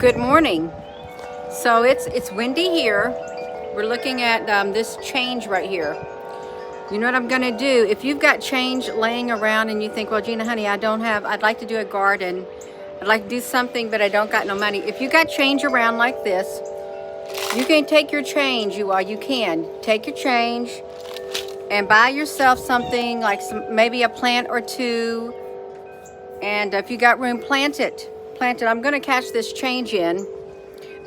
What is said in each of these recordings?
Good morning. So it's windy here. We're looking at this change right here. You know what I'm gonna do? If you've got change laying around and you think, well, Gina, honey, I'd like to do a garden. I'd like to do something, but I don't got no money. If you got change around like this, you can take your change, you can. Take your change and buy yourself something like maybe a plant or two. And if you got room, plant it. I'm gonna cash this change in.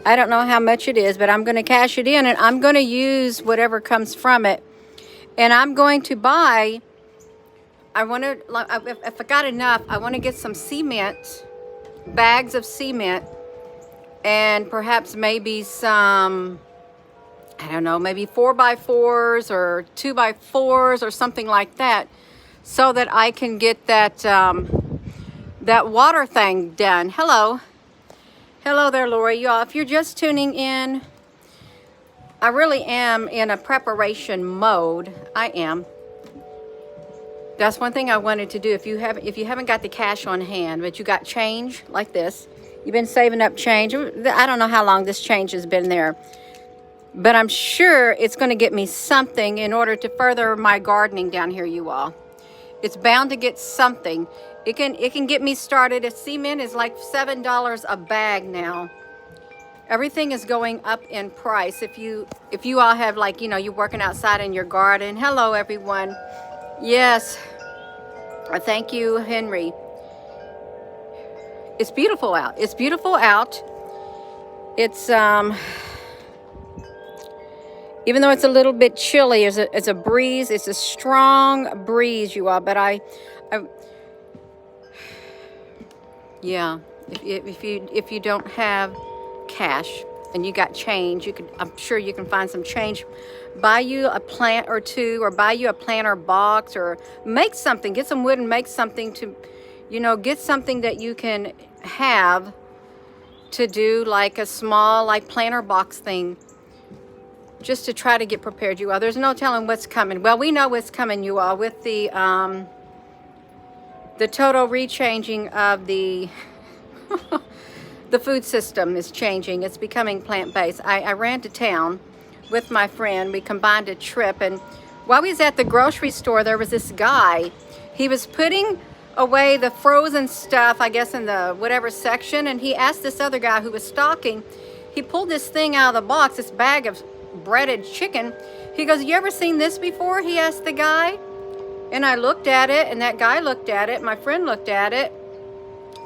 I don't know how much it is, but I'm gonna cash it in and I'm gonna use whatever comes from it. And I'm going to buy, if I got enough, I wanna get some cement, bags of cement, and perhaps maybe some, I don't know, maybe 4x4s or 2x4s or something like that, so that I can get that, that water thing done. Hello there, Lori. Y'all, if you're just tuning in, I really am in a preparation mode. I am. That's one thing I wanted to do. If you haven't got the cash on hand, but you got change like this, you've been saving up change. I don't know how long this change has been there, but I'm sure it's going to get me something in order to further my gardening down here, you all. It's bound to get something. It can get me started. A cement is like $7 a bag now. Everything is going up in price. If you all have, like, you know, you're working outside in your garden. Hello, everyone. Yes. Thank you, Henry. It's beautiful out. It's beautiful out. It's even though it's a little bit chilly, it's a breeze. It's a strong breeze, you all. But yeah. If you don't have cash and you got change, I'm sure you can find some change. Buy you a plant or two, or buy you a planter box, or make something. Get some wood and make something to, you know, get something that you can have to do, like a small, like, planter box thing, just to try to get prepared, you all. There's no telling what's coming. Well, we know what's coming, you all, with the total rechanging of the the food system is changing. It's becoming plant-based. I ran to town with my friend. We combined a trip, and while we was at the grocery store, there was this guy. He was putting away the frozen stuff, I guess, in the whatever section, and he asked this other guy who was stocking. He pulled this thing out of the box, this bag of breaded chicken. He goes, "You ever seen this before?" He asked the guy. And I looked at it, and that guy looked at it, my friend looked at it.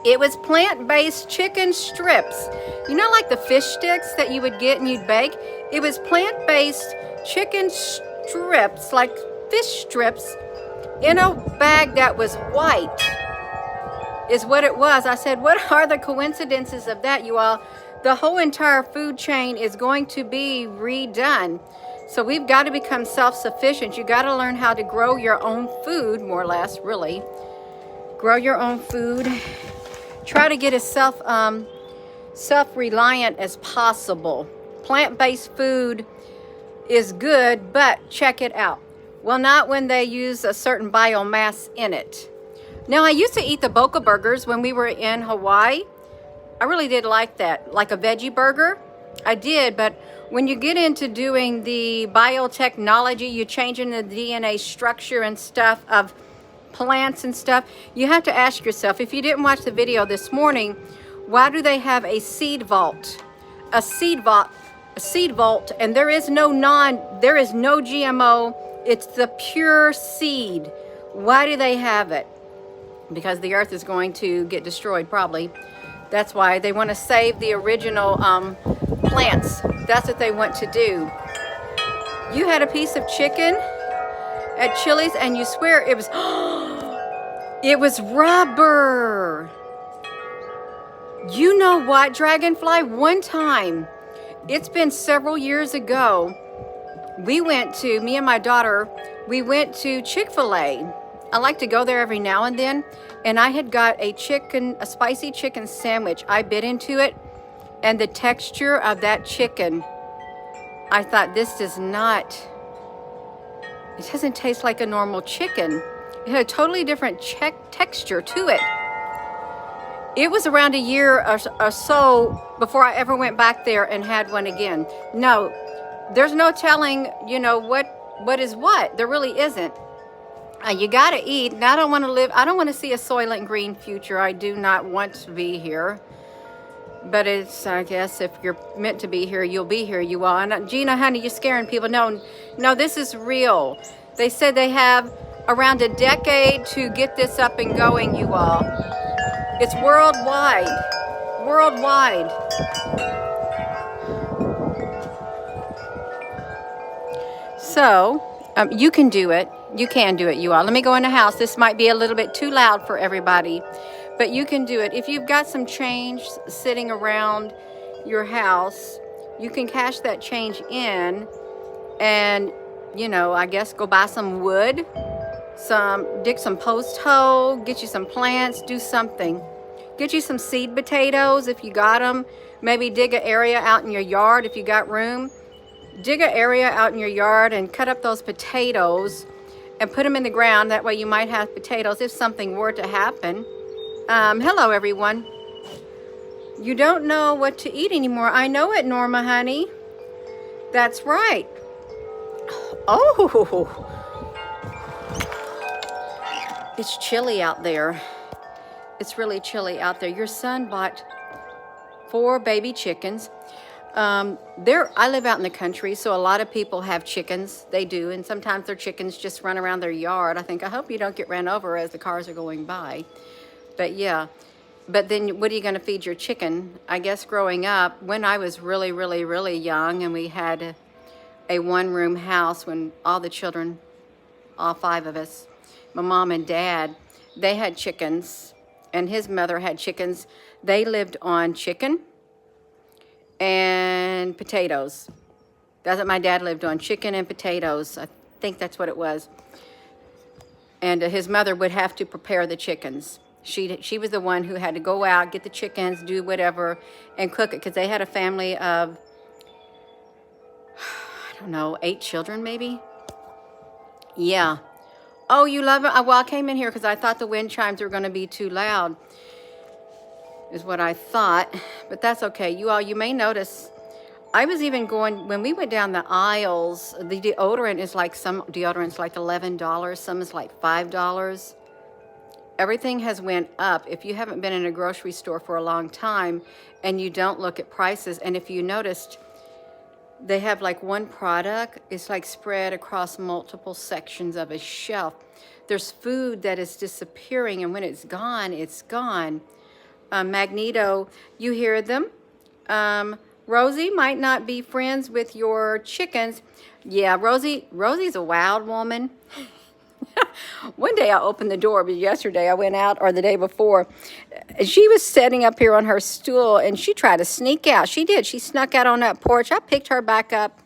It was plant-based chicken strips. You know, like the fish sticks that you would get and you'd bake? It was plant-based chicken strips, like fish strips, in a bag that was white, is what it was. I said, what are the coincidences of that, you all? The whole entire food chain is going to be redone. So we've got to become self-sufficient. You got to learn how to grow your own food, more or less, really. Grow your own food. Try to get as self-reliant as possible. Plant-based food is good, but check it out. Well, not when they use a certain biomass in it. Now, I used to eat the Boca burgers when we were in Hawaii. I really did like that, like a veggie burger. I did, but when you get into doing the biotechnology, you're changing the DNA structure and stuff of plants and stuff, you have to ask yourself, if you didn't watch the video this morning, why do they have a seed vault? A seed vault, and there is no GMO, it's the pure seed. Why do they have it? Because the earth is going to get destroyed, probably. That's why they want to save the original plants. That's what they want to do. You had a piece of chicken at Chili's and you swear it was it was rubber. You know what, Dragonfly? One time, it's been several years ago, me and my daughter, we went to Chick-fil-A. I like to go there every now and then, and I had got a spicy chicken sandwich. I bit into it, and the texture of that chicken, I thought, this does not, it doesn't taste like a normal chicken. It had a totally different texture to it. It was around a year or so before I ever went back there and had one again. No, there's no telling, you know, what is what. There really isn't. You got to eat. And I don't want to live, I don't want to see a Soylent Green future. I do not want to be here. But it's, I guess, if you're meant to be here, you'll be here, you are. And Gina, honey, you're scaring people. No, no, this is real. They said they have around a decade to get this up and going, you all. It's worldwide. Worldwide. So, you can do it. You can do it, you all. Let me go in the house. This might be a little bit too loud for everybody, but you can do it. If you've got some change sitting around your house, you can cash that change in and, you know, I guess go buy some wood, dig some post hole, get you some plants, do something. Get you some seed potatoes if you got them. Maybe dig an area out in your yard if you got room. Dig an area out in your yard and cut up those potatoes and put them in the ground. That way you might have potatoes if something were to happen. Hello, everyone. You don't know what to eat anymore. I know it, Norma, honey. That's right. Oh, it's chilly out there. It's really chilly out there. Your son bought 4 baby chickens. I live out in the country, so a lot of people have chickens. They do, and sometimes their chickens just run around their yard. I hope you don't get ran over as the cars are going by. But yeah, but then what are you going to feed your chicken? I guess growing up, when I was really, really, really young, and we had a one-room house when all the children, all 5 of us, my mom and dad, they had chickens. And his mother had chickens. They lived on chicken and potatoes. That's what my dad lived on, chicken and potatoes. I think that's what it was. And his mother would have to prepare the chickens. She was the one who had to go out, get the chickens, do whatever, and cook it. Because they had a family of, I don't know, 8 children maybe? Yeah. Oh, you love it? Well, I came in here because I thought the wind chimes were going to be too loud, is what I thought. But that's okay. You all, you may notice, I was even going, when we went down the aisles, the deodorant is like, some deodorant's like $11, some is like $5. Everything has went up. If you haven't been in a grocery store for a long time and you don't look at prices, and if you noticed, they have like one product, it's like spread across multiple sections of a shelf. There's food that is disappearing, and when it's gone, it's gone. Magneto, you hear them. Rosie might not be friends with your chickens. Yeah, Rosie's a wild woman. One day I opened the door, but yesterday I went out, or the day before, she was sitting up here on her stool and she tried to sneak out. She did. She snuck out on that porch. I picked her back up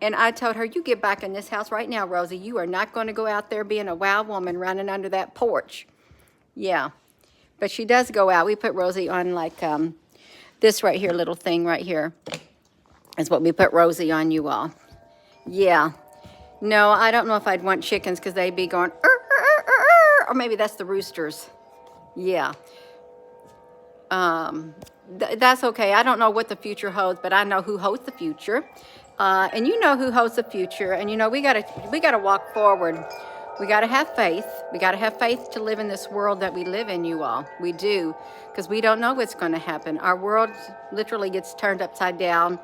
and I told her, you get back in this house right now, Rosie. You are not going to go out there being a wild woman running under that porch. Yeah, but she does go out. We put Rosie on like this right here, little thing right here is what we put Rosie on, you all. Yeah. No, I don't know if I'd want chickens because they'd be going, or maybe that's the roosters. Yeah. That's okay. I don't know what the future holds, but I know who holds the future. And you know who holds the future. And you know, we gotta walk forward. We gotta have faith. We gotta have faith to live in this world that we live in, you all. We do, because we don't know what's going to happen. Our world literally gets turned upside down.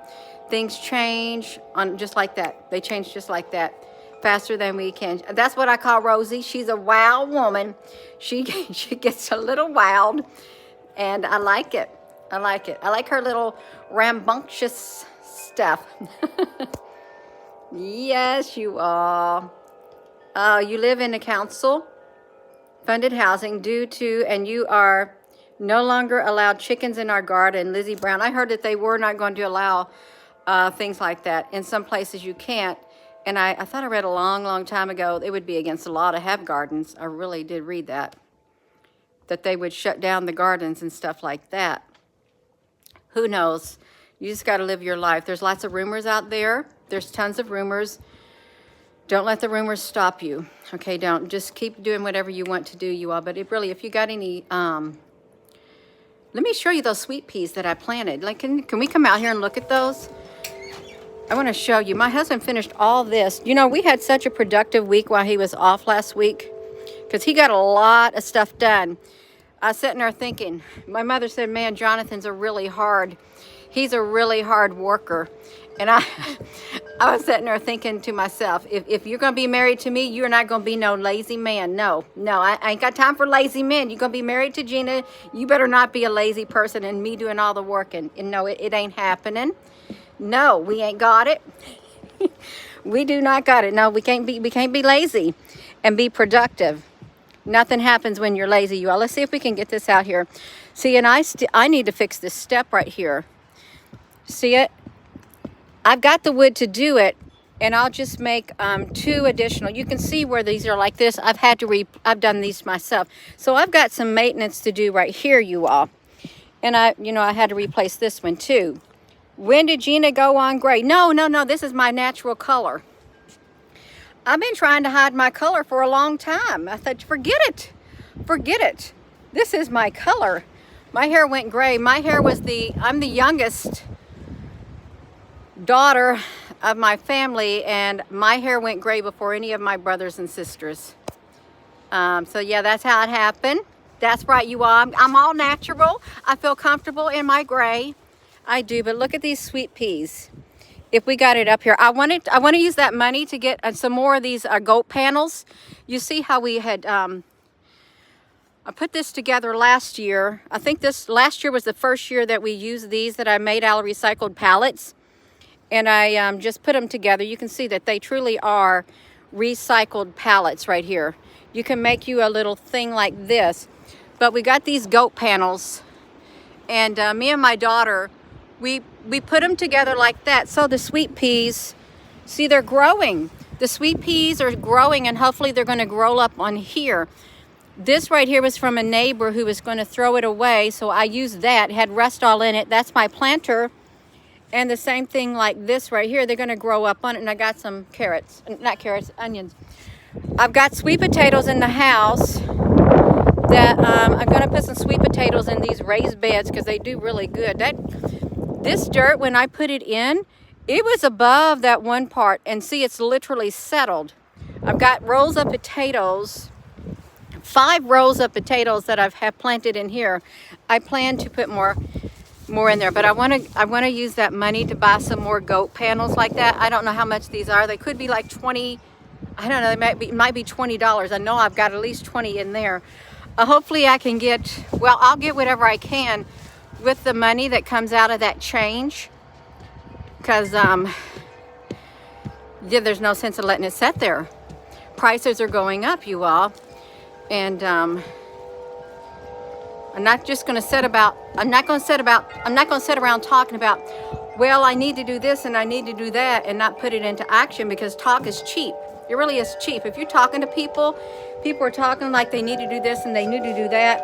Things change on just like that. They change just like that, faster than we can. That's what I call Rosie. She's a wild woman. She gets a little wild, and I like it. I like it. I like her little rambunctious stuff. Yes, you are. You live in a council-funded housing due to, and you are no longer allowed chickens in our garden. Lizzie Brown, I heard that they were not going to allow things like that. In some places you can't. And I thought I read a long, long time ago, it would be against the law to have gardens. I really did read that they would shut down the gardens and stuff like that. Who knows? You just got to live your life. There's lots of rumors out there. There's tons of rumors. Don't let the rumors stop you. Okay, don't. Just keep doing whatever you want to do, you all. But if you got any Let me show you those sweet peas that I planted. Like, can we come out here and look at those? I want to show you. My husband finished all this. You know, we had such a productive week while he was off last week because he got a lot of stuff done. I was sitting there thinking, my mother said, man, Jonathan's he's a really hard worker. And I was sitting there thinking to myself, if you're going to be married to me, you're not going to be no lazy man. No, I ain't got time for lazy men. You're going to be married to Gina. You better not be a lazy person and me doing all the work. And no, it ain't happening. No, we ain't got it. We do not got it. No, we can't be lazy and be productive. Nothing happens when you're lazy, you all. Let's see if we can get this out here. See, and I need to fix this step right here. See it? I've got the wood to do it, and I'll just make 2 additional. You can see where these are like this. I've done these myself. So I've got some maintenance to do right here, you all. And I had to replace this one too. When did Gina go on gray? No, this is my natural color. I've been trying to hide my color for a long time. I thought, forget it. This is my color. My hair went gray. I'm the youngest daughter of my family, and my hair went gray before any of my brothers and sisters. So yeah, that's how it happened. That's right, you all. I'm all natural. I feel comfortable in my gray. I do, but look at these sweet peas. If we got it up here, I want to use that money to get some more of these goat panels. You see how we had I put this together last year. I think last year was the first year that we used these that I made out of recycled pallets. And I just put them together. You can see that they truly are recycled pallets right here. You can make you a little thing like this. But we got these goat panels. And me and my daughter, we put them together like that. So the sweet peas, see, they're growing. The sweet peas are growing, and hopefully they're going to grow up on here. This right here was from a neighbor who was going to throw it away. So I used that. It had rust all in it. That's my planter. And the same thing like this right here, they're going to grow up on it. And I got some onions. I've got sweet potatoes in the house that I'm going to put some sweet potatoes in these raised beds because they do really good. This dirt, when I put it in, it was above that one part. And see, it's literally settled. I've got rows of potatoes, 5 rows of potatoes that have planted in here. I plan to put more in there, but I want to use that money to buy some more goat panels like that. I don't know how much these are. They could be like 20. I don't know. They might be $20. I know I've got at least 20 in there. Hopefully I can get. Well, I'll get whatever I can with the money that comes out of that change, because yeah, there's no sense of letting it sit there. Prices are going up, you all, and I'm not going to sit around talking about, well, I need to do this and I need to do that, and not put it into action, because talk is cheap. It really is cheap. If you're talking to people are talking like they need to do this and they need to do that.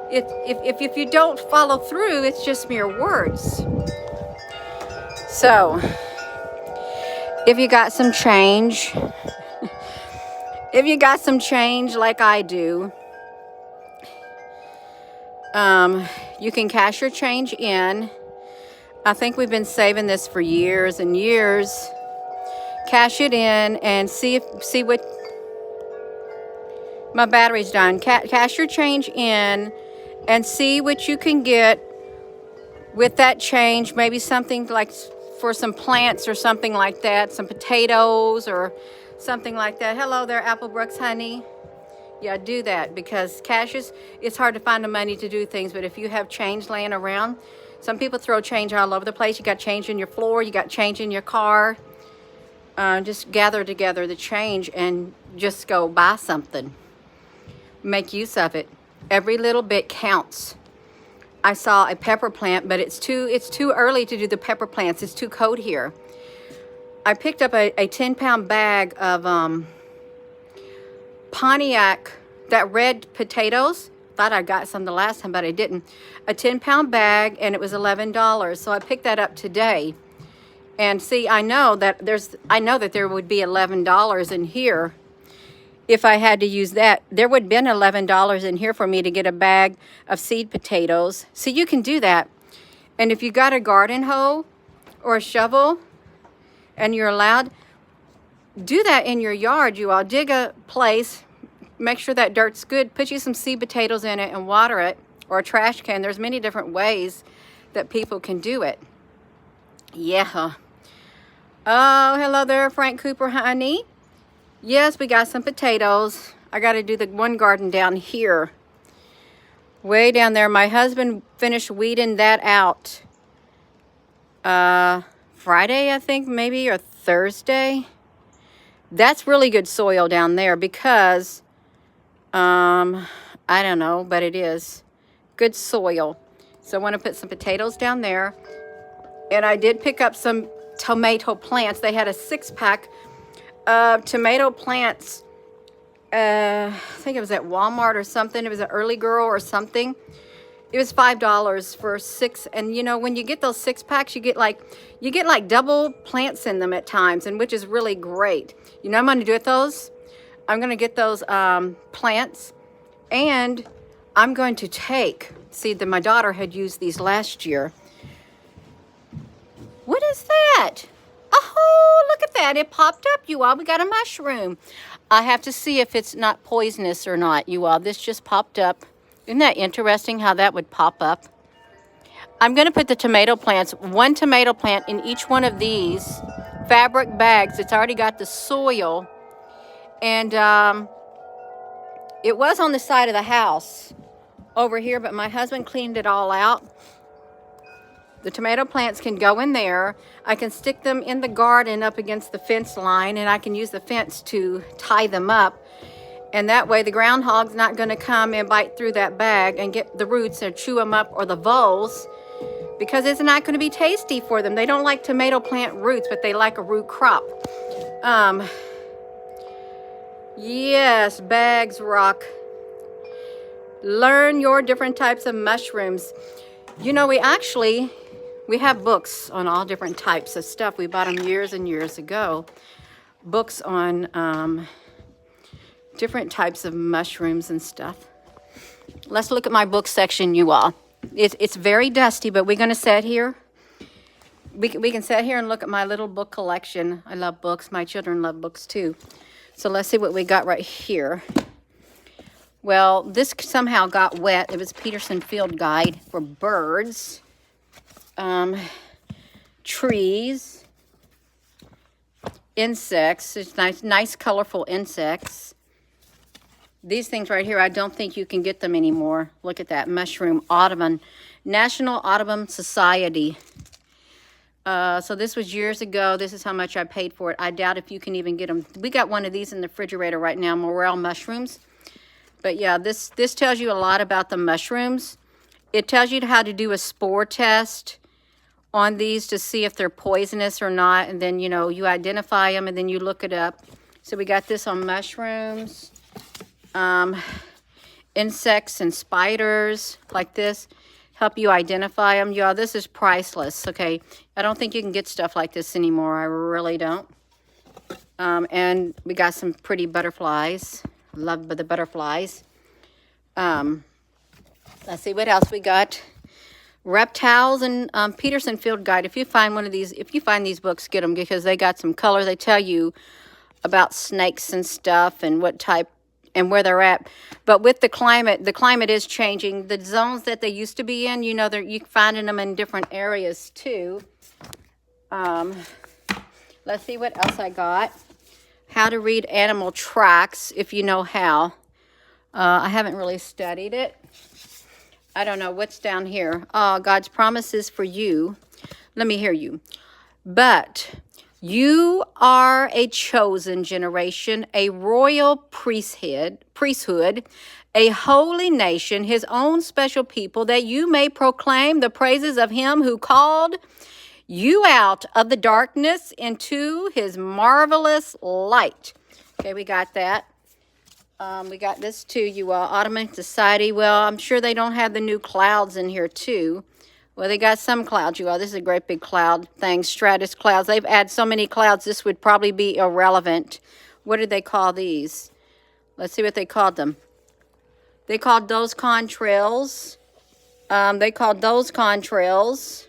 If you don't follow through, it's just mere words. So, if you got some change, like I do, you can cash your change in. I think we've been saving this for years and years. Cash it in and see what my battery's done. Cash your change in and see what you can get with that change. Maybe something like for some plants or something like that, some potatoes or something like that. Hello there, Applebrooks, honey. Yeah, do that, because it's hard to find the money to do things, but if you have change laying around, some people throw change all over the place. You got change in your floor, you got change in your car. Just gather together the change and just go buy something. Make use of it. Every little bit counts. I saw a pepper plant, but it's too early to do the pepper plants. It's too cold here. I picked up a 10-pound bag of Pontiac, that red potatoes. Thought I got some the last time, but I didn't. A 10-pound bag, and it was $11. So I picked that up today. And see, I know that there would be $11 in here if I had to use that, there would have been $11 in here for me to get a bag of seed potatoes. So you can do that. And if you got a garden hoe or a shovel and you're allowed, do that in your yard. You all dig a place, make sure that dirt's good, put you some seed potatoes in it and water it, or a trash can. There's many different ways that people can do it. Yeah. Oh, hello there, Frank Cooper, honey. Yes, we got some potatoes. I got to do the one garden down here. Way down there. My husband finished weeding that out Friday, I think, maybe, or Thursday. That's really good soil down there because, I don't know, but it is good soil. So I want to put some potatoes down there. And I did pick up some tomato plants. They had a 6-pack of tomato plants. I think it was at Walmart or something. It was an Early Girl or something. It was $5 for 6. And you know, when you get those 6-packs, you get like double plants in them at times, and which is really great. You know, I'm going to do with those. I'm going to get those plants, and I'm going to take. See, that my daughter had used these last year. What is that? Oh, look at that. It popped up, you all. We got a mushroom. I have to see if it's not poisonous or not, you all. This just popped up. Isn't that interesting how that would pop up? I'm going to put the tomato plants, one tomato plant in each one of these fabric bags. It's already got the soil. And it was on the side of the house over here, but my husband cleaned it all out. The tomato plants can go in there. I can stick them in the garden up against the fence line, and I can use the fence to tie them up. And that way the groundhog's not going to come and bite through that bag and get the roots or chew them up, or the voles, because it's not going to be tasty for them. They don't like tomato plant roots, but they like a root crop. Yes, bags rock. Learn your different types of mushrooms. You know, we have books on all different types of stuff. We bought them years and years ago. Books on different types of mushrooms and stuff. Let's look at my book section, you all. It's very dusty, but we're going to sit here. We can sit here and look at my little book collection. I love books. My children love books too. So let's see what we got right here. Well, this somehow got wet. It was Peterson Field Guide for birds. Trees, insects. It's nice colorful insects. These things right here, I don't think you can get them anymore. Look at that, mushroom audubon, National Audubon Society. So this was years ago. This is how much I paid for it. I doubt if you can even get them. We got one of these in the refrigerator right now, morel mushrooms. But yeah, this tells you a lot about the mushrooms. It tells you how to do a spore test on these to see if they're poisonous or not. And then, you know, you identify them and then you look it up. So we got this on mushrooms, insects and spiders like this. Help you identify them. Y'all, this is priceless, okay? I don't think you can get stuff like this anymore. I really don't. And we got some pretty butterflies. Love the butterflies. Let's see what else we got. Reptiles and Peterson Field Guide. If you find one of these, if you find these books, get them, because they got some color. They tell you about snakes and stuff and what type and where they're at. But with the climate is changing. The zones that they used to be in, you know, you finding them in different areas too. Let's see what else I got. How to read animal tracks, if you know how. I haven't really studied it. I don't know what's down here. Oh, God's promises for you. Let me hear you. But you are a chosen generation, a royal priesthood, a holy nation, his own special people, that you may proclaim the praises of him who called you out of the darkness into his marvelous light. Okay, we got that. We got this too, you all. Audubon Society. Well, I'm sure they don't have the new clouds in here too. Well, they got some clouds, you all. This is a great big cloud thing. Stratus clouds. They've added so many clouds, this would probably be irrelevant. What did they call these? Let's see what they called them. They called those contrails. They called those contrails.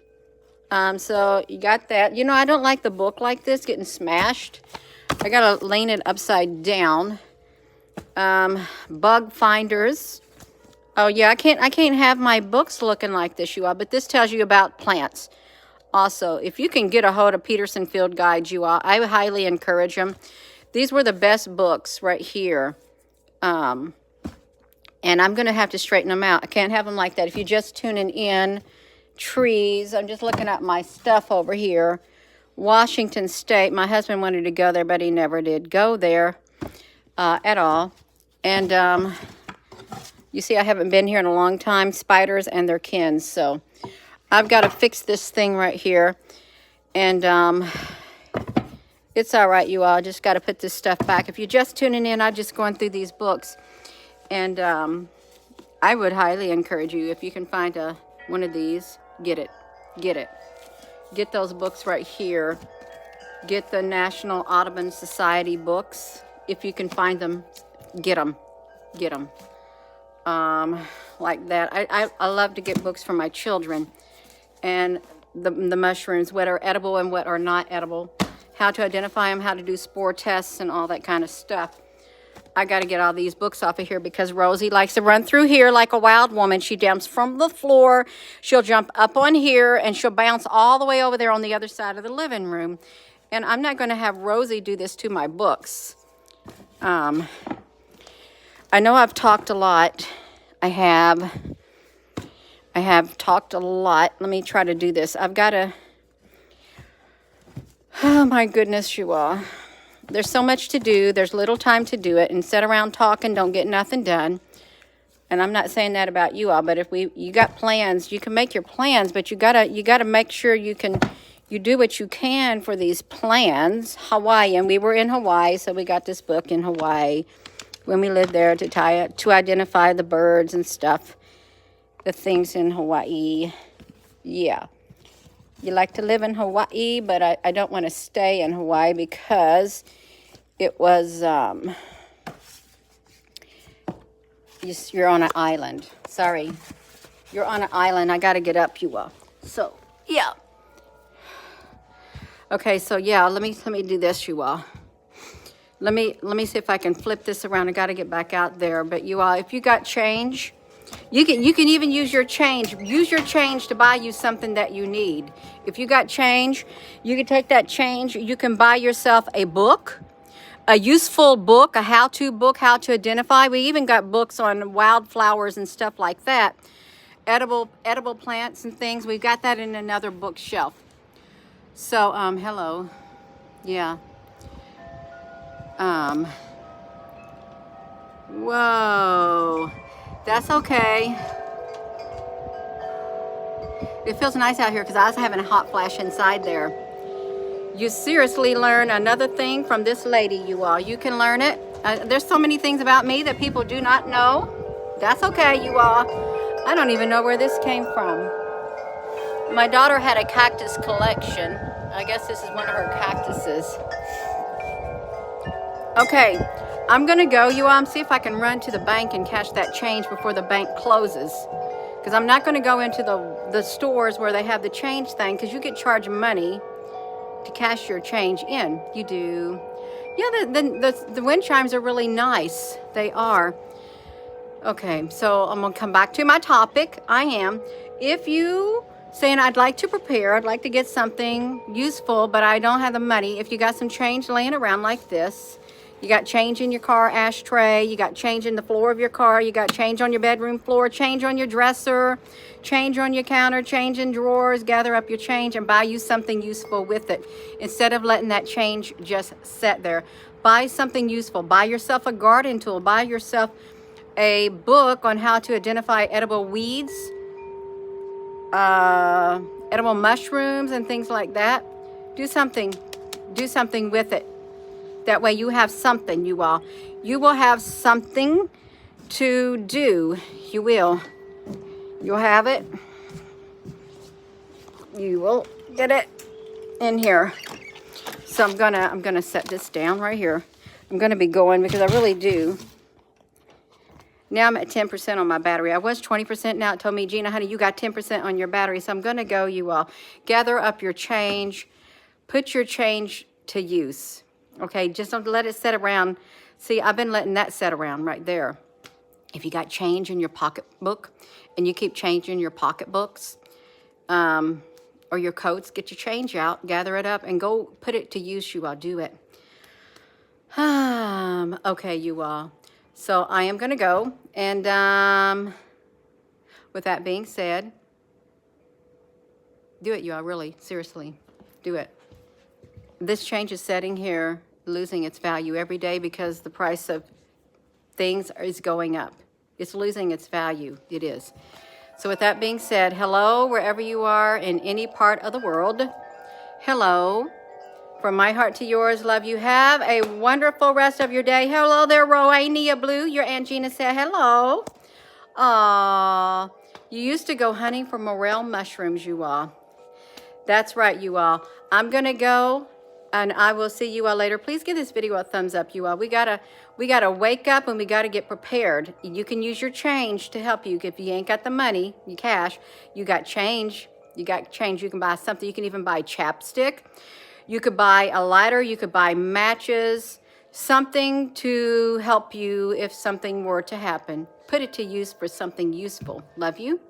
So you got that. You know, I don't like the book like this getting smashed. I gotta lean it upside down. Bug finders. Oh yeah, I can't have my books looking like this, you all. But this tells you about plants. Also, if you can get a hold of Peterson Field Guides, you all, I highly encourage them. These were the best books right here. And I'm going to have to straighten them out. I can't have them like that. If you're just tuning in, trees. I'm just looking at my stuff over here. Washington State. My husband wanted to go there, but he never did go there at all. And you see, I haven't been here in a long time. Spiders and their kin. So I've got to fix this thing right here. And it's all right, you all. Just got to put this stuff back. If you're just tuning in, I'm just going through these books. And I would highly encourage you, if you can find one of these, get it. Get it. Get those books right here. Get the National Audubon Society books. If you can find them, get them. Get them. Like that. I love to get books for my children. And the mushrooms, what are edible and what are not edible. How to identify them, how to do spore tests and all that kind of stuff. I got to get all these books off of here because Rosie likes to run through here like a wild woman. She jumps from the floor. She'll jump up on here and she'll bounce all the way over there on the other side of the living room. And I'm not going to have Rosie do this to my books. I know I've talked a lot. I have talked a lot. Let me try to do this. I've got to... Oh, my goodness, you all. There's so much to do. There's little time to do it. And sit around talking, don't get nothing done. And I'm not saying that about you all, but if you got plans, you can make your plans, but you gotta make sure you do what you can for these plans. Hawaii, and we were in Hawaii, so we got this book in Hawaii when we lived there to identify the birds and stuff, the things in Hawaii. Yeah. You like to live in Hawaii, but I don't want to stay in Hawaii because it was, you're on an island. Sorry. You're on an island. I got to get up, you all. So, yeah. Okay, so yeah, let me do this, you all. Let me see if I can flip this around. I got to get back out there. But you all, if you got change, you can even use your change. Use your change to buy you something that you need. If you got change, you can take that change. You can buy yourself a book, a useful book, a how-to book, how to identify. We even got books on wildflowers and stuff like that. Edible plants and things. We've got that in another bookshelf. So, hello. Yeah. Whoa. That's okay. It feels nice out here because I was having a hot flash inside there. You seriously learn another thing from this lady, you all. You can learn it. There's so many things about me that people do not know. That's okay, you all. I don't even know where this came from. My daughter had a cactus collection. I guess this is one of her cactuses. Okay, I'm going to go, you all, and see if I can run to the bank and cash that change before the bank closes. Because I'm not going to go into the stores where they have the change thing, because you get charged money to cash your change in. You do. Yeah, the wind chimes are really nice. They are. Okay, so I'm going to come back to my topic. I am. If you saying I'd like to prepare, I'd like to get something useful, but I don't have the money. If you got some change laying around like this, you got change in your car ashtray, you got change in the floor of your car, you got change on your bedroom floor, change on your dresser, change on your counter, change in drawers, gather up your change and buy you something useful with it. Instead of letting that change just sit there. Buy something useful. Buy yourself a garden tool. Buy yourself a book on how to identify edible weeds, edible mushrooms and things like that. Do something with it. That way you have something, you all. You will have something to do. You will. You'll have it. You will get it in here. So I'm gonna set this down right here. I'm gonna be going because I really do Now I'm at 10% on my battery. I was 20%. Now it told me, Gina, honey, you got 10% on your battery. So I'm going to go, you all. Gather up your change. Put your change to use. Okay, just don't let it sit around. See, I've been letting that sit around right there. If you got change in your pocketbook and you keep changing your pocketbooks or your coats, get your change out, gather it up, and go put it to use, you all. Do it. Okay, you all. So I am going to go. And with that being said, do it, you all. Really, seriously, do it. This change is setting here, losing its value every day because the price of things is going up. It's losing its value. It is. So with that being said, hello, wherever you are in any part of the world. Hello. From my heart to yours, love you. Have a wonderful rest of your day. Hello there, Roania Blue. Your Aunt Gina said hello. Aww. You used to go hunting for morel mushrooms, you all. That's right, you all. I'm going to go, and I will see you all later. Please give this video a thumbs up, you all. We gotta wake up, and we got to get prepared. You can use your change to help you. If you ain't got the money, you cash, you got change. You got change. You can buy something. You can even buy chapstick. You could buy a lighter, you could buy matches, something to help you if something were to happen. Put it to use for something useful. Love you.